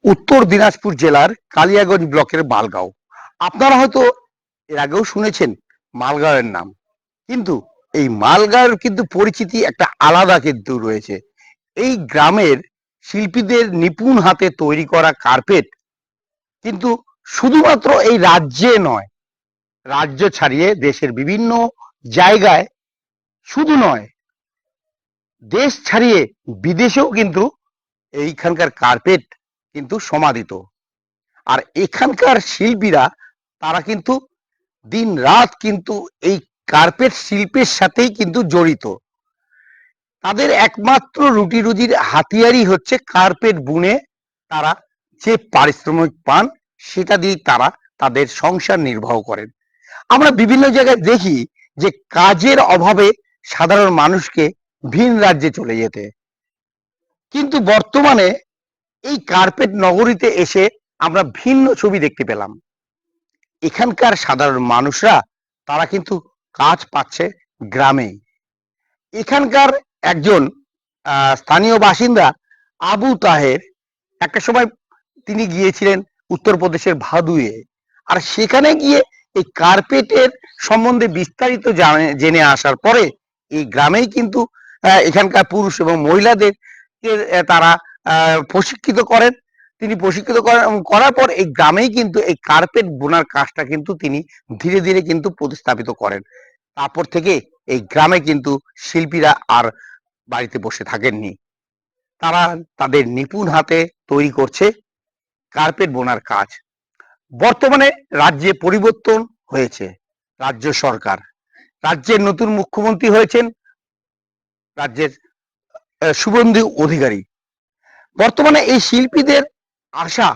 উত্তর দিনাজপুর জেলার কালিয়াগঞ্জ ব্লকের মালগাঁও। আপনারা হয়তো এর আগেও শুনেছেন মালগাঁওয়ের নাম, কিন্তু এই মালগাঁওয়ের কিন্তু পরিচিতি একটা আলাদা কিন্তু রয়েছে। এই গ্রামের শিল্পীদের নিপুণ হাতে তৈরি করা কার্পেট কিন্তু শুধুমাত্র এই রাজ্যে নয়, রাজ্য ছাড়িয়ে দেশের বিভিন্ন জায়গায়, শুধু নয়, দেশ ছাড়িয়ে বিদেশেও কিন্তু এইখানকার কার্পেট কিন্তু সমাদিত। আর এখানকার শিল্পীরা তারা কিন্তু দিন রাত কিন্তু এই কার্পেট শিল্পের সাথেই কিন্তু জড়িত। তাদের একমাত্র রুটি রুজির হাতিয়ারই হচ্ছে কার্পেট বুনে তারা যে পারিশ্রমিক পান সেটা দিয়ে তারা তাদের সংসার নির্বাহ করেন। আমরা বিভিন্ন জায়গায় দেখি যে কাজের অভাবে সাধারণ মানুষকে ভিন রাজ্যে চলে যেতে, কিন্তু বর্তমানে এই কার্পেট নগরীতে এসে আমরা ভিন্ন ছবি দেখতে পেলাম। এখানকার সাধারণ মানুষরা তারা কিন্তু কাজ পাচ্ছে গ্রামেই। এখানকার একজন স্থানীয় বাসিন্দা আবু তাহের একটা সময় তিনি গিয়েছিলেন উত্তরপ্রদেশের ভাদুয়ে, আর সেখানে গিয়ে এই কার্পেটের সম্বন্ধে বিস্তারিত জেনে আসার পরে এই গ্রামেই কিন্তু এখানকার পুরুষ এবং মহিলাদের তারা প্রশিক্ষিত করেন। তিনি প্রশিক্ষিত করার পর এই গ্রামেই কিন্তু এই কার্পেট বোনার কাজটা কিন্তু তিনি ধীরে ধীরে কিন্তু প্রতিস্থাপিত করেন। তারপর থেকে এই গ্রামে কিন্তু শিল্পীরা আর বাড়িতে বসে থাকেননি, তারা তাদের নিপুণ হাতে তৈরি করছে কার্পেট বোনার কাজ। বর্তমানে রাজ্যে পরিবর্তন হয়েছে, রাজ্য সরকার, রাজ্যের নতুন মুখ্যমন্ত্রী হয়েছেন রাজ্যের শুভেন্দু অধিকারী। বর্তমানে এই শিল্পীদের আশা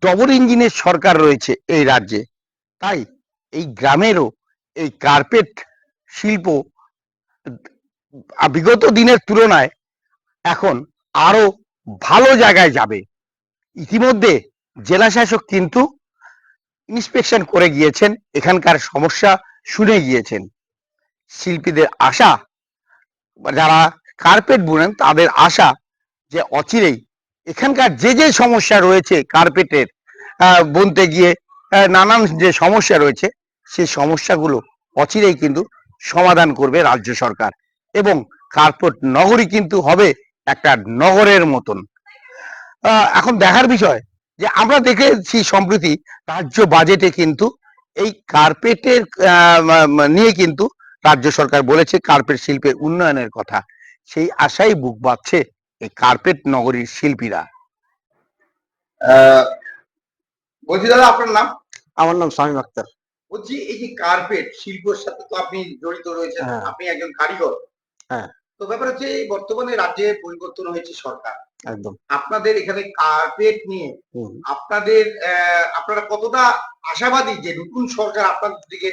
ডবল ইঞ্জিনের সরকার রয়েছে এই রাজ্যে, তাই এই গ্রামেরও এই কার্পেট শিল্প বিগত দিনের তুলনায় এখন আরো ভালো জায়গায় যাবে। ইতিমধ্যে জেলা শাসক কিন্তু ইন্সপেকশন করে গিয়েছেন, এখানকার সমস্যা শুনে গিয়েছেন। শিল্পীদের আশা, যারা কার্পেট বুনেন তাদের আশা যে অচিরেই এখানকার যে যে সমস্যা রয়েছে কার্পেটের বুনতে গিয়ে নানান যে সমস্যা রয়েছে সেই সমস্যাগুলো অচিরেই কিন্তু সমাধান করবে রাজ্য সরকার, এবং কার্পেট নগরী কিন্তু হবে একটা নগরের মতন। এখন দেখার বিষয় যে আমরা দেখেছি সম্প্রতি রাজ্য বাজেটে কিন্তু এই কার্পেটের নিয়ে কিন্তু রাজ্য সরকার বলেছে কার্পেট শিল্পের উন্নয়নের কথা। সেই আশাই বুক বাঁধছে এই কার্পেট নগরীর শিল্পীরা। বলছি দাদা, আপনার নাম? আমার নাম শামীম আক্তার। বলছি এই যে কার্পেট শিল্পের সাথে তো আপনি জড়িত রয়েছেন, আপনি একজন কারিগর। হ্যাঁ, তো ব্যাপার হচ্ছে বর্তমানে রাজ্যে পরিবর্তন হয়েছে সরকার, একদম। আপনাদের এখানে কার্পেট নিয়ে আপনাদের আপনারা কতটা আশাবাদী যে নতুন সরকার আপনাদের দিকে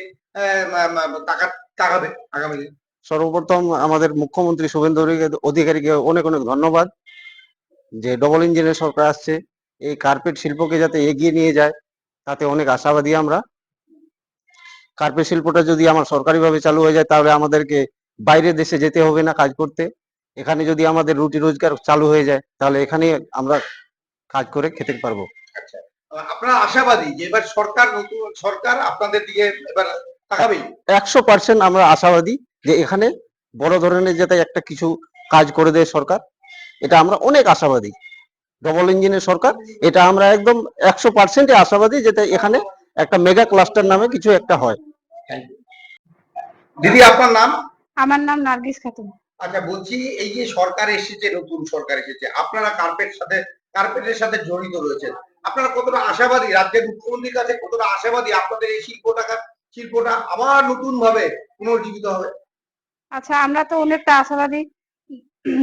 তাকাবে আগামী দিনে? সর্বপ্রথম আমাদের মুখ্যমন্ত্রী শুভেন্দু অধিকারীকে অনেক অনেক ধন্যবাদ যে ডবল ইঞ্জিনের সরকার আসছে, এই কার্পেট শিল্পকে যাতে এগিয়ে নিয়ে যায় তাতে অনেক আশাবাদী আমরা। কার্পেট শিল্পটা যদি আমার সরকারিভাবে চালু হয়ে যায় তাহলে আমাদেরকে বাইরের দেশে যেতে হবে না কাজ করতে। এখানে যদি আমাদের রুটি রোজগার চালু হয়ে যায় তাহলে এখানে আমরা কাজ করে খেতে পারবো। আচ্ছা, আপনারা আশাবাদী যে এবার সরকার, নতুন সরকার আপনাদের দিকে এবার তাকাবে? 100% আমরা আশাবাদী যে এখানে বড় ধরনের যাতে একটা কিছু কাজ করে দেয় সরকার, এটা আমরা অনেক আশাবাদী। ডবল ইঞ্জিনের সরকার, এটা আমরা একদম 100% আশাবাদী যাতে এখানে একটা মেগা ক্লাস্টার নামে কিছু একটা হয়। দিদি, আপনার নাম? আমার নাম নার্গিস খাতুন। আচ্ছা, বলছি এই যে সরকার এসেছে, নতুন সরকার এসেছে, আপনারা কার্পেটের সাথে জড়িত রয়েছেন, আপনারা কতটা আশাবাদী, রাজ্যের মুখ্যমন্ত্রীর কাছে কতটা আশাবাদী আপনাদের এই শিল্পটা আবার নতুন ভাবে পুনর্জীবিত হবে? আচ্ছা, আমরা তো অনেকটা আশাবাদী।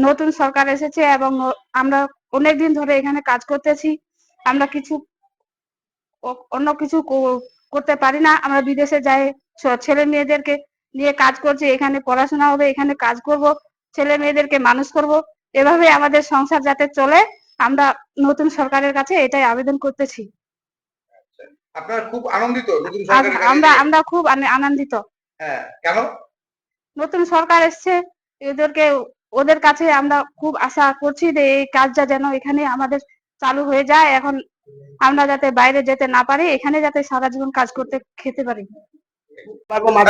নতুন সরকার এসেছে এবং আমরা অনেকদিন ধরে এখানে কাজ করতেছি। আমরা অন্য কিছু করতে পারি না, আমরা বিদেশে যাই, ছেলে মেয়েদেরকে নিয়ে কাজ করছি, এখানে পড়াশোনা হবে, এখানে কাজ করব, ছেলে মেয়েদেরকে মানুষ করব, এভাবে আমাদের সংসার যাতে চলে, আমরা নতুন সরকারের কাছে এটাই আবেদন করতেছি। আপনারা খুব আনন্দিত নতুন সরকারের কাছে? আমরা খুব আনন্দিত। হ্যাঁ, কেন? নতুন সরকার এসছে, ওদের কাছে আমরা খুব আশা করছি যে এই কাজটা যেন এখানে আমাদের চালু হয়ে যায়। এখন আমরা যাতে বাইরে যেতে না পারি, এখানে যাতে সারা জীবন কাজ করতে খেতে পারি।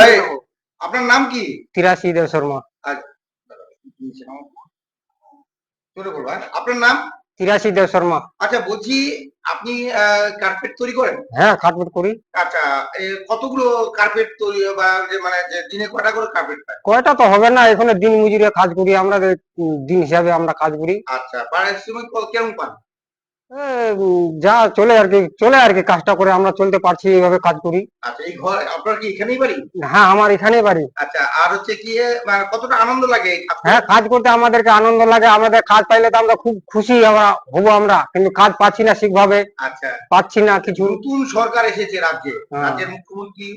এই, আপনার নাম কি? তিরাশি দেব শর্মা। জোরে বলবো, হ্যাঁ? আপনার নাম? তিরাশি দেব শর্মা। আচ্ছা, বলছি আপনি কার্পেট তৈরি করেন? হ্যাঁ, কার্পেট করি। আচ্ছা, কতগুলো কার্পেট তৈরি বা মানে যে দিনে কটা করে কার্পেট পায়? কয়টা তো হবে না, এখানে দিন মজুরিয়া কাজ করি আমরা, দিন হিসাবে আমরা কাজ করি। আচ্ছা, পারিশ্রমিক কেমন পান? যা চলে আর কি কাজটা করে আমরা চলতে পারছি, এইভাবে কাজ করি। আচ্ছা, এই ঘর আপনার কি এখানেই বাড়ি? হ্যাঁ, আমার এখানেই বাড়ি। আচ্ছা, আর হচ্ছে কি মানে কতটা আনন্দ লাগে এই কাজ করতে? হ্যাঁ, কাজ করতে আমাদেরকে আনন্দ লাগে, আমাদের কাজ পাইলে তো আমরা খুব খুশি হবো আমরা, কিন্তু কাজ পাচ্ছি না ঠিকভাবে, আচ্ছা, পাচ্ছি না কিছু। নতুন সরকার এসেছে রাজ্যে, হ্যাঁ। রাজ্যের মুখ্যমন্ত্রী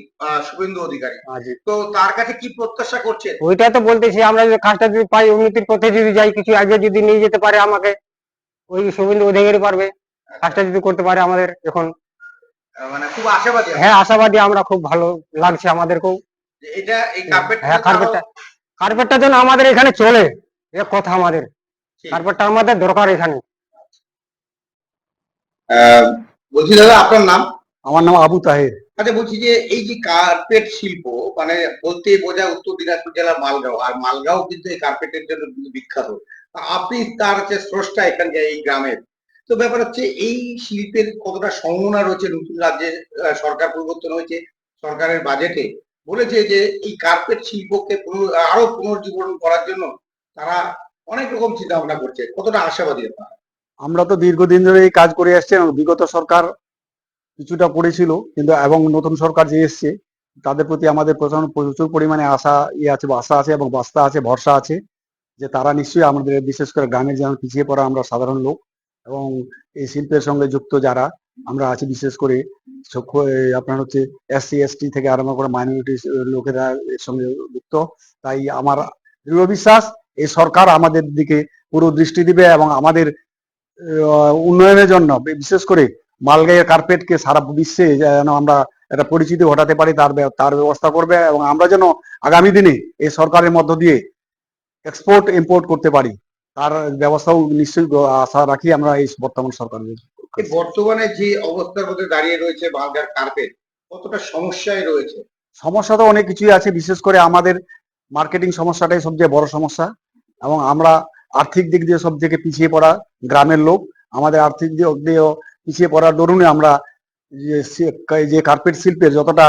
শুভেন্দু অধিকারী, আচ্ছা, তো তার কাছে কি প্রত্যাশা করছেন? ওইটা তো বলতেছি, আমরা যদি কাজটা যদি পাই, উন্নতির পথে যদি যাই, কিছু আগে যদি নিয়ে যেতে পারে আমাকে, ওই শুভেন্দু অধিকারী পারবে কাজটা যদি করতে পারে আমাদের এখন। মানে খুব আশাবাদী আপনি? হ্যাঁ, আশাবাদী আমরা, খুব ভালো লাগছে আমাদেরকেও। যে এটা এই কার্পেট হ্যাঁ, কার্পেটটা যেন আমাদের এখানে চলে, এ কথা আমাদের, কার্পেটটা আমাদের দরকার এখানে। বলছি দাদা, আপনার নাম? আমার নাম আবু তাহের। আচ্ছা, বলছি যে এই যে কার্পেট শিল্প, মানে বলতে বোঝায় উত্তর দিনাজপুর জেলার মালগাঁও, আর মালগাঁও কিন্তু এই কার্পেটের জন্য কিন্তু বিখ্যাত। আপনি তার হচ্ছে স্রষ্টা এখানকার এই গ্রামের, তো ব্যাপার হচ্ছে এই শিল্পের কতটা সম্ভাবনা রয়েছে নতুন রাজ্যে সরকার পরিবর্তন হয়েছে, সরকারের বাজেটে বলেছে যে এই কার্পেট শিল্পকে আরো পুনর্জীবন করার জন্য তারা অনেক রকম চিন্তা ভাবনা করছে, কতটা আশাবাদী আপনারা? আমরা তো দীর্ঘদিন ধরে এই কাজ করে আসছি, এবং বিগত সরকার কিছুটা পড়েছিল, কিন্তু এবং নতুন সরকার যে এসছে তাদের প্রতি আমাদের প্রচুর পরিমাণে আশা আছে এবং বাস্তা আছে, ভরসা আছে যে তারা নিশ্চয়ই আমাদের, বিশেষ করে গ্রামের যেমন পিছিয়ে পড়া আমরা সাধারণ লোক এবং এই শিল্পের সঙ্গে যুক্ত যারা আমরা আছি, বিশেষ করে আপনার হচ্ছে SC ST থেকে আরম্ভ করে মাইনরিটি লোকেরা এর সঙ্গে যুক্ত। তাই আমার দৃঢ় বিশ্বাস এই সরকার আমাদের দিকে পুরো দৃষ্টি দিবে এবং আমাদের উন্নয়নের জন্য, বিশেষ করে মালগাঁয়ের কার্পেটকে সারা বিশ্বে যেন আমরা একটা পরিচিতি ঘটাতে পারি, তার ব্যবস্থা করবে এবং আমরা যেন আগামী দিনে এই সরকারের মধ্য দিয়ে এক্সপোর্ট ইম্পোর্ট করতে পারি, তার ব্যবস্থাও নিশ্চয়ই আশা রাখি আমরা এই বর্তমান সরকারের। এই বর্তমানে যে অবস্থার মধ্যে দাঁড়িয়ে রয়েছে বাংলার কার্পেট, কতটা সমস্যায় রয়েছে? সমস্যা তো অনেক কিছুই আছে, বিশেষ করে আমাদের মার্কেটিং সমস্যাটাই সবচেয়ে বড় সমস্যা, এবং আমরা আর্থিক দিক দিয়ে সব থেকে পিছিয়ে পড়া গ্রামের লোক, আমাদের আর্থিক দিক দিয়েও পিছিয়ে পড়ার দরুনে আমরা যে কার্পেট শিল্পের যতটা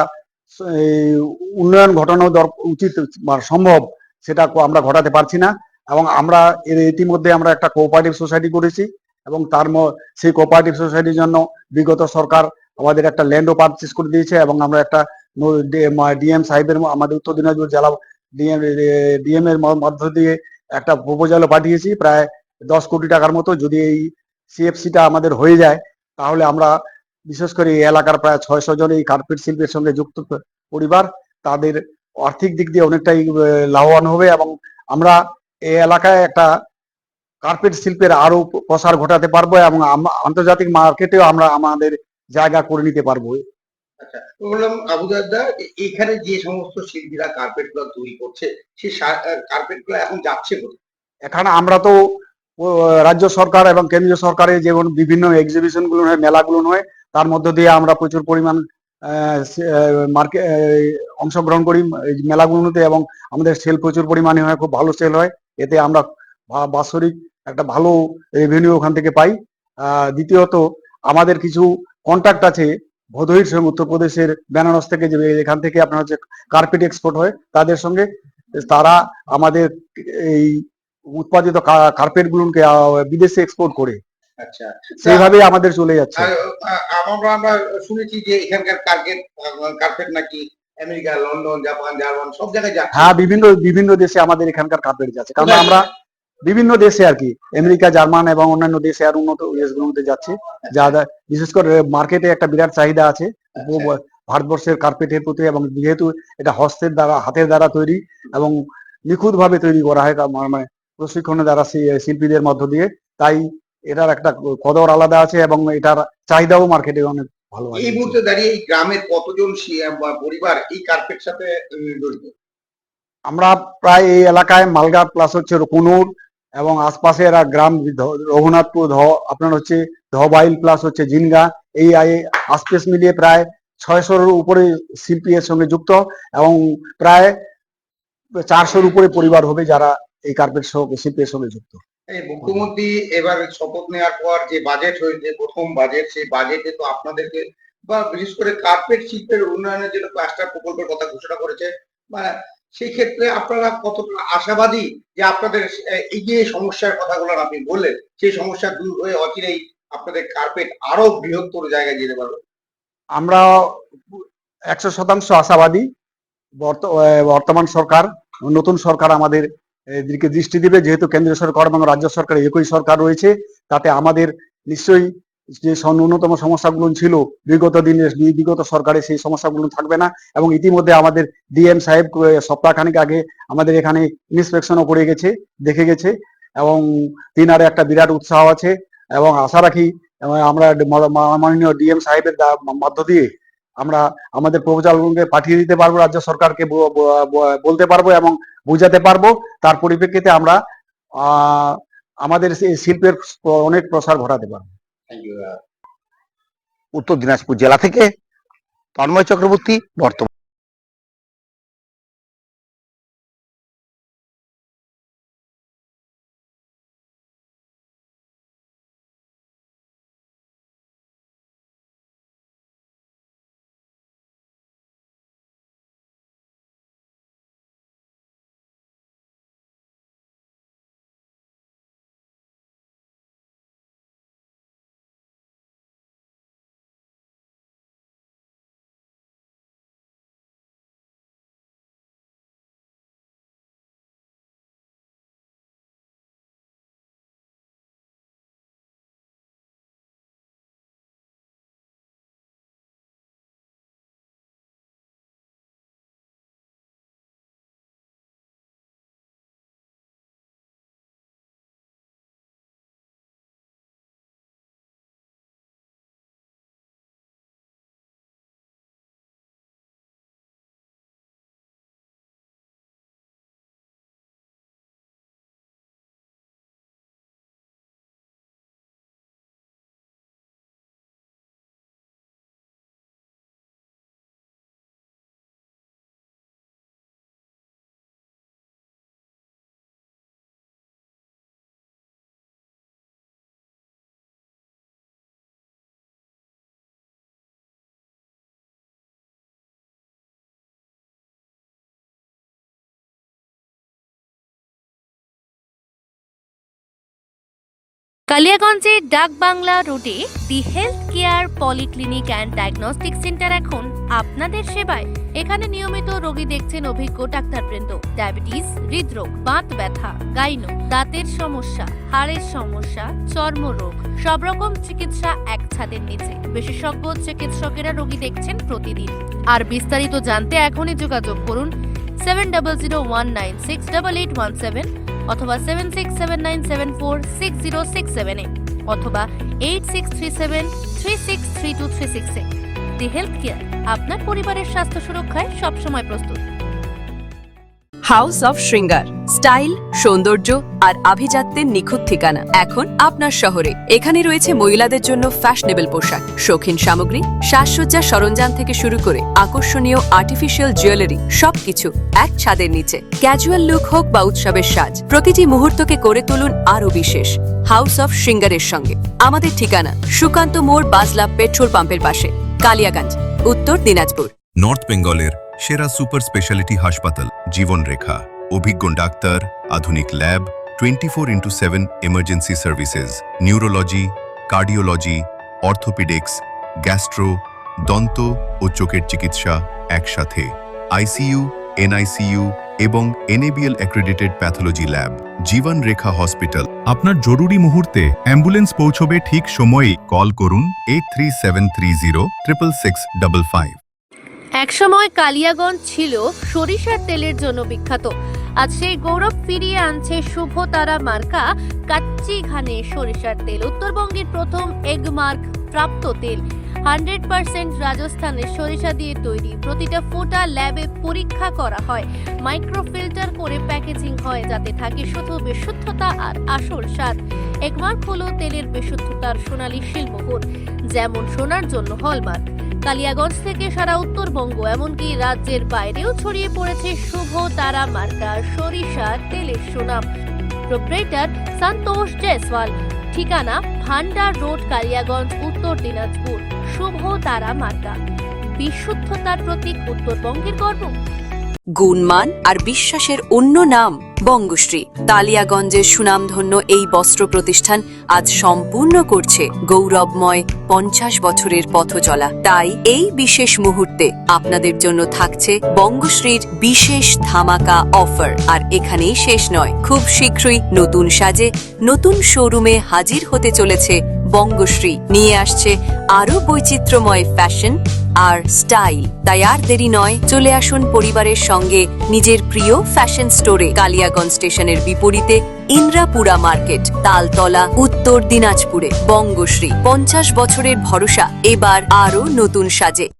উন্নয়ন ঘটানো উচিত বা সম্ভব, সেটা আমরা ঘটাতে পারছি না। এবং আমরা ইতিমধ্যে আমরা একটা কোঅপারেটিভ সোসাইটি করেছি, এবং সেই কোঅপারেটিভ সোসাইটির জন্য বিগত সরকার আমাদের একটা ল্যান্ডও পারচেস করে দিয়েছে, এবং আমরা একটা ডিএম সাহেবের, আমাদের উত্তর দিনাজপুর জেলা ডিএম এর মধ্য দিয়ে একটা প্রপোজালও পাঠিয়েছি প্রায় 10 কোটি টাকার মতো। যদি এই CFCটা আমাদের হয়ে যায়, তাহলে আমরা বিশেষ করে এই এলাকার প্রায় 600 জন এই কার্পেট শিল্পের সঙ্গে যুক্ত পরিবার, তাদের আর্থিক দিক দিয়ে অনেকটাই লাভবান হবে, এবং আমরা এই এলাকায় একটা কার্পেট শিল্পের আরো প্রসার ঘটাতে পারবো, এবং আন্তর্জাতিক মার্কেটেও আমরা আমাদের জায়গা করে নিতে পারবো। আচ্ছা, তো বললাম আবু দাদা, এখানে যে সমস্ত শিল্পীরা কার্পেট গুলো তৈরি করছে, সেই কার্পেট গুলো এখন যাচ্ছে কোথায়? এখানে আমরা তো রাজ্য সরকার এবং কেন্দ্রীয় সরকারের যেমন বিভিন্ন এক্সিবিশন গুলো হয়, মেলাগুলো হয়, তার মধ্য দিয়ে আমরা প্রচুর পরিমাণ মার্কেট অংশগ্রহণ করি এই মেলাগুলোতে, এবং আমাদের সেল প্রচুর পরিমাণে হয়, খুব ভালো সেল হয়। এতে আমরা বাৎসরিক একটা ভালো রেভিনিউ ওখান থেকে পাই। দ্বিতীয়ত আমাদের কিছু কন্ট্রাক্ট আছে ভদোহির সঙ্গে, উত্তরপ্রদেশের বেনারস থেকে, যে এখান থেকে আপনার হচ্ছে কার্পেট এক্সপোর্ট হয়, তাদের সঙ্গে তারা আমাদের এই উৎপাদিত কার্পেট গুলোকে বিদেশে এক্সপোর্ট করে। আচ্ছা, সেইভাবেই আমাদের চলে যাচ্ছে। আমরা শুনেছি যে এখানকার কার্পেট নাকি আমেরিকা, লন্ডন, জাপান, জার্মান সব জায়গায় যাচ্ছে। হ্যাঁ, বিভিন্ন দেশে আমাদের এখানকার কার্পেট যাচ্ছে, কারণ আমরা বিভিন্ন দেশে আর কি, আমেরিকা, জার্মান এবং অন্যান্য দেশে আর উন্নত দেশগুলোতে যাচ্ছে, যা বিশেষ করে মার্কেটে একটা বিরাট চাহিদা আছে ভারতবর্ষের কার্পেটের প্রতি, এবং যেহেতু এটা হাতের দ্বারা তৈরি এবং নিখুঁত ভাবে তৈরি করা হয়, মানে প্রশিক্ষণের দ্বারা শিল্পীদের মধ্য দিয়ে, তাই এটার একটা কদর আলাদা আছে, এবং এটার চাহিদাও মার্কেটে অনেক ভালো আছে। এই মুহূর্তে দাঁড়িয়ে এই গ্রামের কতজন পরিবার এই কার্পেট সাথে জড়িত? আমরা প্রায় এই এলাকায় মালগা প্লাস হচ্ছে কুনুর এবং আশপাশের গ্রাম, রঘুনাথপুর, আপনার হচ্ছে ধবাইল প্লাস হচ্ছে জিনগা, এই আসপেস মিলিয়ে প্রায় 600-এর উপরে শিল্পী এর সঙ্গে যুক্ত এবং প্রায় 400-এর উপরে পরিবার হবে যারা এই কার্পেট শিল্পের সঙ্গে যুক্ত। এই মুখ্যমন্ত্রী এবার শপথ নেওয়ার পর যে বাজেট হয়েছে, প্রথম বাজেট, সেই বাজেটে তো আপনাদেরকে বা বিশেষ করে কার্পেট শিল্পের উন্নয়নের জন্য ক্লাস্টার প্রকল্পের কথা ঘোষণা করেছে। মানে সেই ক্ষেত্রে আপনারা কতটা আশাবাদী যে আপনাদের এই যে সমস্যার কথাগুলো আপনি বললেন, সেই সমস্যা দূর হয়ে অচিরেই আপনাদের কার্পেট আরো বৃহত্তর জায়গায় যেতে পারবে? আমরা 100% আশাবাদী। বর্তমান সরকার, নতুন সরকার আমাদের দিকে দৃষ্টি দিবে, যেহেতু কেন্দ্রীয় সরকার এবং রাজ্য সরকার একই সরকার রয়েছে, তাতে আমাদের নিশ্চয়ই যে ন্যূনতম সমস্যাগুলো ছিল বিগত সরকারে সেই সমস্যাগুলো থাকবে না। এবং ইতিমধ্যে আমাদের ডিএম সাহেব সপ্তাহখানেক আগে আমাদের এখানে ইন্সপেকশনও করে গেছে, দেখে গেছে এবং তিনারে একটা বিরাট উৎসাহ আছে এবং আশা রাখি আমরা মাননীয় ডিএম সাহেবের মধ্য দিয়ে আমরা আমাদের প্রপোজালগুলোকে পাঠিয়ে দিতে পারবো, রাজ্য সরকারকে বলতে পারবো এবং বুঝাতে পারবো। তার পরিপ্রেক্ষিতে আমরা আমাদের শিল্পের অনেক প্রসার ঘটাতে পারবো। Thank you. উত্তর দিনাজপুর জেলা থেকে তন্ময় চক্রবর্তী, বর্তমান। কালিয়াগঞ্জে ডাকবাংলা রোডে the health care polyclinic and diagnostic centre এখন আপনাদের সেবায়। এখানে নিয়মিত রোগী দেখছেন অভিজ্ঞ ডাক্তারবৃন্দ। ডায়াবেটিস, হৃদরোগ, বাত ব্যথা, গাইনো, দাঁতের সমস্যা, হাড়ের সমস্যা, চর্মরোগ, সব রকম চিকিৎসা এক ছাদের নিচে। বিশেষজ্ঞ চিকিৎসকেরা রোগী দেখছেন প্রতিদিন। আর বিস্তারিত জানতে এখনই যোগাযোগ করুন 7001968817 অথবা 7679746067 অথবা 8637363236 দি হেলথ কেয়ার আপনার পরিবারের স্বাস্থ্য সুরক্ষায় সবসময় প্রস্তুত। হাউস অফ শৃঙ্গার, স্টাইল, সৌন্দর্য আর আভিজাত্যের নিখুঁত ঠিকানা এখন আপনার শহরে। এখানে রয়েছে মহিলাদের জন্য ফ্যাশনেবল পোশাক, শৌখিন সামগ্রী, সাজসজ্জা সরঞ্জাম থেকে শুরু করে আকর্ষণীয় আর্টিফিশিয়াল জুয়েলারি, সবকিছু এক ছাদের নিচে। ক্যাজুয়াল লুক হোক বা উৎসবের সাজ, প্রতিটি মুহূর্তকে করে তুলুন আরো বিশেষ হাউস অফ শৃঙ্গারের সঙ্গে। আমাদের ঠিকানা সুকান্ত মোড়, বাজলা পেট্রোল পাম্পের পাশে, কালিয়াগঞ্জ, উত্তর দিনাজপুর। নর্থ বেঙ্গলের সেরা সুপার স্পেশালিটি হাসপাতাল জীবনরেখা, অভিজ্ঞ ডাক্তার, আধুনিক lab, 24x7 emergency services, neurology, cardiology, orthopaedics, gastro, দন্ত ও চোখের চিকিৎসা একসাথে, আইসিইউ, এনআইসিইউ এবং NABL accredited pathology lab. জীবনরেখা hospital. আপনার জরুরি মুহূর্তে অ্যাম্বুলেন্স পৌঁছবে ঠিক সময়েই। কল করুন 8373066555। একসময় কালিয়াগঞ্জ ছিল সরিষার তেলের জন্য বিখ্যাত। আজ সেই গৌরব ফিরিয়ে আনছে শুভতারা মার্কা কাচ্চি ঘানে সরিষার তেল, উত্তরবঙ্গের প্রথম এগ মার্ক প্রাপ্ত তেল। 100% রাজস্থানের সরিষা দিয়ে তৈরি। প্রতিটা ফোঁটা ল্যাবে পরীক্ষা করা হয়, মাইক্রোফিল্টার করে প্যাকেজিং হয় যাতে থাকে শুধু বিশুদ্ধতা আর আসল স্বাদ। একমার্ক হলো তেলের বিশুদ্ধতার সোনালী শিলমোহর, যেমন সোনার জন্য হলমার্ক। কালিয়াগঞ্জ থেকে সারা উত্তরবঙ্গ এমনকি রাজ্যের বাইরেও ছড়িয়ে পড়েছে শুভ তারা মার্কা সরিষার তেলের সুনাম। প্রোপ্রাইটার সন্তোষ জয়সওয়াল, ঠিকানা ভান্ডার রোড, কালিয়াগঞ্জ, উত্তর দিনাজপুর। শুভ তারা মার্কা, বিশুদ্ধতার প্রতীক, উত্তরবঙ্গের গর্ব। গুণমান আর বিশ্বাসের অন্য নাম বঙ্গশ্রী। কালিয়াগঞ্জের সুনামধন্য এই বস্ত্র প্রতিষ্ঠান আজ সম্পূর্ণ করছে গৌরবময় 50 বছরের পথ চলা। তাই এই বিশেষ মুহূর্তে আপনাদের জন্য থাকছে বঙ্গশ্রীর বিশেষ ধামাকা অফার। আর এখানেই শেষ নয়, খুব শীঘ্রই নতুন সাজে নতুন শোরুমে হাজির হতে চলেছে বঙ্গশ্রী। নিয়ে আসছে আরো বৈচিত্র্যময় ফ্যাশন আর স্টাইল। তাই আর দেরি নয়, চলে আসুন পরিবারের সঙ্গে নিজের প্রিয় ফ্যাশন স্টোরে। কালিয়াগঞ্জ স্টেশনের বিপরীতে ইন্দ্রাপুরা মার্কেট, তালতলা, উত্তর দিনাজপুরে। বঙ্গশ্রী 50 বছরের ভরসা এবার আরো নতুন সাজে।